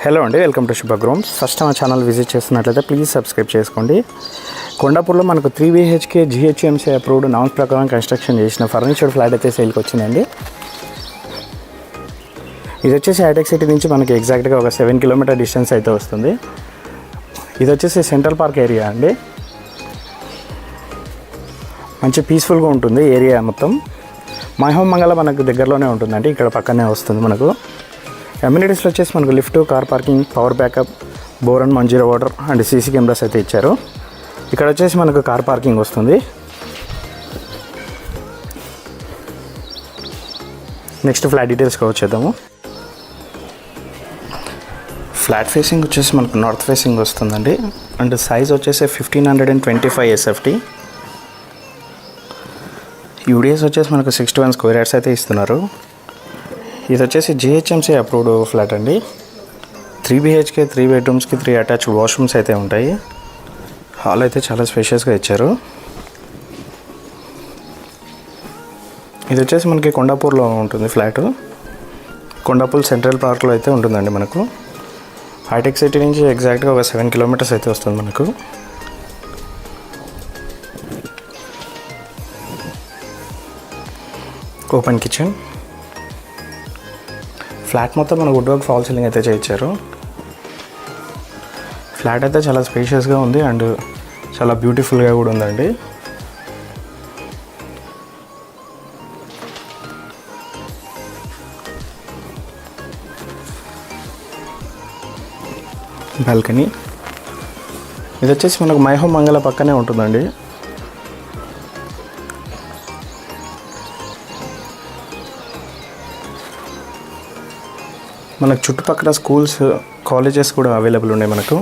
Hello అండి, welcome to శుభగృహం. First మా channel visit చేస్తున్నట్లయితే ప్లీజ్ సబ్స్క్రైబ్ చేసుకోండి. కొండాపూర్లో మనకు 3 BHK GHMC అప్రూవ్డ్ నామ్స్ ప్రకారం కన్స్ట్రక్షన్ చేసిన ఫర్నిచర్డ్ ఫ్లాట్ అయితే సేల్కి వచ్చిందండి. ఇది వచ్చేసి హైటెక్ సిటీ నుంచి మనకి ఎగ్జాక్ట్గా ఒక 7 కిలోమీటర్ డిస్టెన్స్ అయితే వస్తుంది. ఇది వచ్చేసి సెంట్రల్ పార్క్ ఏరియా అండి. మంచి పీస్ఫుల్గా ఉంటుంది ఏరియా మొత్తం. మహోమంగళ మనకు దగ్గరలోనే ఉంటుందండి, ఇక్కడ పక్కనే వస్తుంది. మనకు అమ్యూనిటీస్లో వచ్చేసి మనకు lift, car parking, power backup, బోరన్, Manjeera water and CC cameras అయితే ఇచ్చారు. ఇక్కడ వచ్చేసి మనకు కార్ పార్కింగ్ వస్తుంది. నెక్స్ట్ ఫ్లాట్ డీటెయిల్స్కి వచ్చేద్దాము. ఫ్లాట్ ఫేసింగ్ వచ్చేసి మనకు నార్త్ ఫేసింగ్ వస్తుందండి అండ్ సైజ్ వచ్చేసి 1525 SFT. యూడిఎస్ వచ్చేసి మనకు 61 స్క్వేర్ యార్డ్స్ అయితే ఇస్తున్నారు. ఇది వచ్చేసి GHMC అప్రూవ్డ్ ఫ్లాట్ అండి. 3 BHK 3 బెడ్రూమ్స్కి 3 అటాచ్డ్ వాష్రూమ్స్ అయితే ఉంటాయి. హాల్ అయితే చాలా స్పేషియస్గా ఇచ్చారు. ఇది వచ్చేసి మనకి కొండాపూర్లో ఉంటుంది ఫ్లాట్. కొండాపూర్ సెంట్రల్ పార్క్లో అయితే ఉంటుందండి. మనకు హైటెక్ సిటీ నుంచి ఎగ్జాక్ట్గా ఒక 7 కిలోమీటర్స్ అయితే వస్తుంది మనకు. Open kitchen. ఫ్లాట్ మొత్తం మన వుడ్ వర్క్ ఫాల్ సీలింగ్ అయితే చేయించారు. ఫ్లాట్ అయితే చాలా స్పేషియస్గా ఉంది అండ్ చాలా బ్యూటిఫుల్గా కూడా ఉందండి. బాల్కనీ. ఇది వచ్చేసి మనకు మహోమంగళ పక్కనే ఉంటుందండి. మనకు చుట్టుపక్కల స్కూల్స్, కాలేజెస్ కూడా అవైలబుల్ ఉన్నాయి మనకు.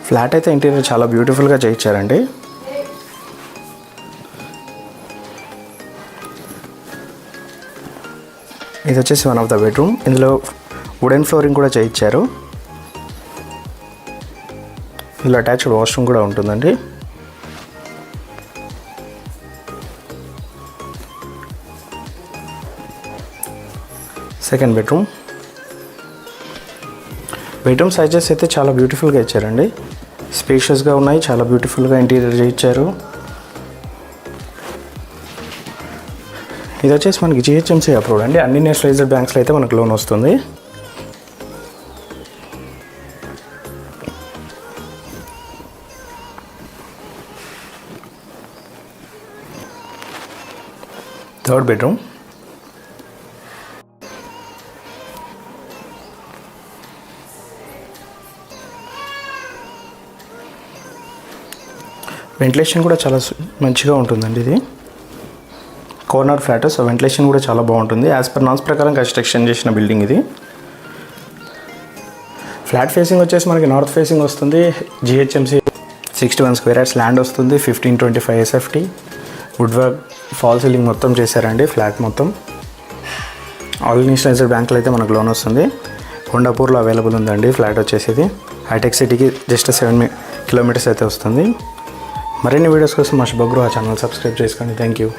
ఫ్లాట్ అయితే ఇంటీరియర్ చాలా బ్యూటిఫుల్గా చేయించారండి. ఇది వచ్చేసి వన్ ఆఫ్ ద బెడ్రూమ్. ఇందులో వుడెన్ ఫ్లోరింగ్ కూడా చేయించారు. ఇలా అటాచ్డ్ వాష్రూమ్ కూడా ఉంటుందండి. Second bedroom. బెడ్రూమ్ సైజెస్ అయితే చాలా బ్యూటిఫుల్గా ఇచ్చారండి. స్పేషియస్గా ఉన్నాయి, చాలా బ్యూటిఫుల్గా ఇంటీరియర్ చేయించారు. ఇది వచ్చేసి మనకి GHMC అప్రూవ్డ్ అండి. అన్ని నేషనలైజ్డ్ బ్యాంక్స్లో అయితే మనకు లోన్ వస్తుంది. Third bedroom. వెంటిలేషన్ కూడా చాలా మంచిగా ఉంటుందండి. ఇది కార్నర్ ఫ్లాట్, సో వెంటిలేషన్ కూడా చాలా బాగుంటుంది. యాజ్ పర్ నామ్స్ ప్రకారం కన్స్ట్రక్షన్ చేసిన బిల్డింగ్ ఇది. ఫ్లాట్ ఫేసింగ్ వచ్చేసి మనకి నార్త్ ఫేసింగ్ వస్తుంది. GHMC 61 స్క్వేర్ యార్డ్స్ ల్యాండ్ వస్తుంది. 1525 SFT. Wood work fall ceiling మొత్తం చేశారండి. ఫ్లాట్ మొత్తం ఆల్ నేషనలైజ్డ్ బ్యాంకులు అయితే మనకు లోన్ వస్తుంది. కొండాపూర్లో అవైలబుల్ ఉందండి ఫ్లాట్ వచ్చేసి. ఇది హైటెక్ సిటీకి జస్ట్ 7 కిలోమీటర్స్ అయితే వస్తుంది. మరిన్ని వీడియోస్ కోసం మా శుభగృహ ఛానల్ సబ్స్క్రైబ్ చేసుకోండి. Thank you.